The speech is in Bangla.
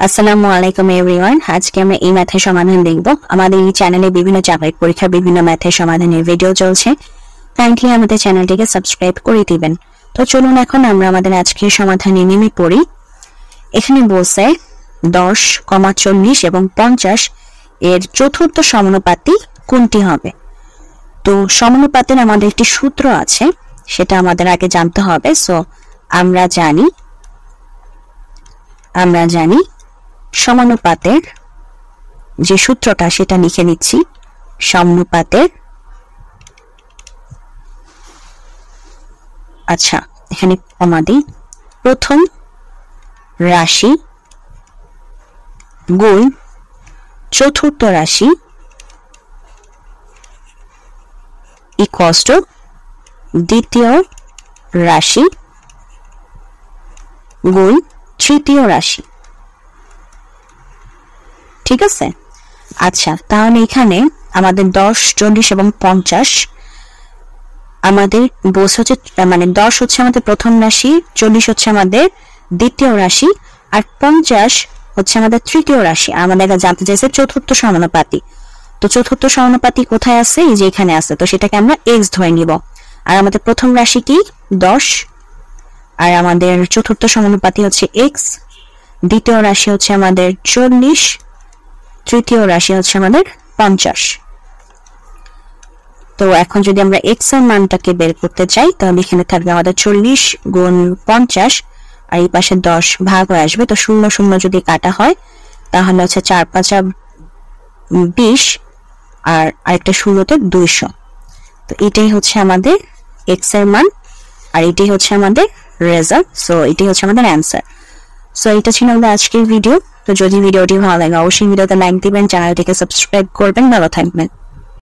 আসসালামু আলাইকুম এভরিওয়ান। আজকে আমরা এই ম্যাথের সমাধান দেখব। আমাদের এই চ্যানেলে বিভিন্ন চাকরির পরীক্ষার বিভিন্ন ম্যাথের সমাধানের ভিডিও চলছে। কাইন্ডলি আমাদের চ্যানেলটিকে সাবস্ক্রাইব করে দিবেন। তো চলুন এখন আমরা আমাদের আজকের সমাধানে নেমে পড়ি। এখানে বলছে 10, 40 এবং 50 এর চতুর্থ সমানুপাতি কোনটি হবে। তো সমানুপাতের আমাদের একটি সূত্র আছে, সেটা আমাদের আগে জানতে হবে। সো আমরা জানি সমানুপাতের যে সূত্রটা সেটা লিখে নিচ্ছি। সমানুপাতের এখানে আমাদের প্রথম রাশি গুণ চতুর্থ রাশি ইকুয়ালস টু দ্বিতীয় রাশি গুণ তৃতীয় রাশি। ঠিক আছে, তাহলে এখানে আমাদের 10, 40 এবং 50 আমাদের বলছে হচ্ছে, মানে 10 হচ্ছে আমাদের প্রথম রাশি, 40 হচ্ছে আমাদের দ্বিতীয় রাশি, আর 50 হচ্ছে আমাদের তৃতীয় রাশি। আমাদের জানতে চাইছে চতুর্থ সমানুপাতি। তো চতুর্থ সমানুপাতি কোথায় আছে? এই যে এখানে আছে। তো সেটাকে আমরা x ধরে নিব। আর আমাদের প্রথম রাশি কি 10, আর আমাদের চতুর্থ সমানুপাতি হচ্ছে x, দ্বিতীয় রাশি হচ্ছে আমাদের 40, তৃতীয় রাশি হচ্ছে আমাদের 50। তো এখন যদি আমরা x এর মানটাকে বের করতে চাই, তাহলে এখানে থাকবে আমাদের 40 গুণ 50, আর এই পাশে 10 ভাগ হয়ে আসবে। তো 0 0 যদি কাটা হয় তাহলে হচ্ছে 4 5 20, আর আরেকটা 0তে 200। তো এটাই হচ্ছে আমাদের x এর মান, আর এটাই হচ্ছে আমাদের রেজাল্ট। সো এটাই হচ্ছে আমাদের অ্যান্সার। সো এটা ছিল আমাদের আজকের ভিডিও। তো যদি ভিডিওটি ভালো লাগে অবশ্যই ভিডিওতে লাইক দিবেন, চ্যানেলটিকে সাবস্ক্রাইব করবেন। ভালো থাকবেন।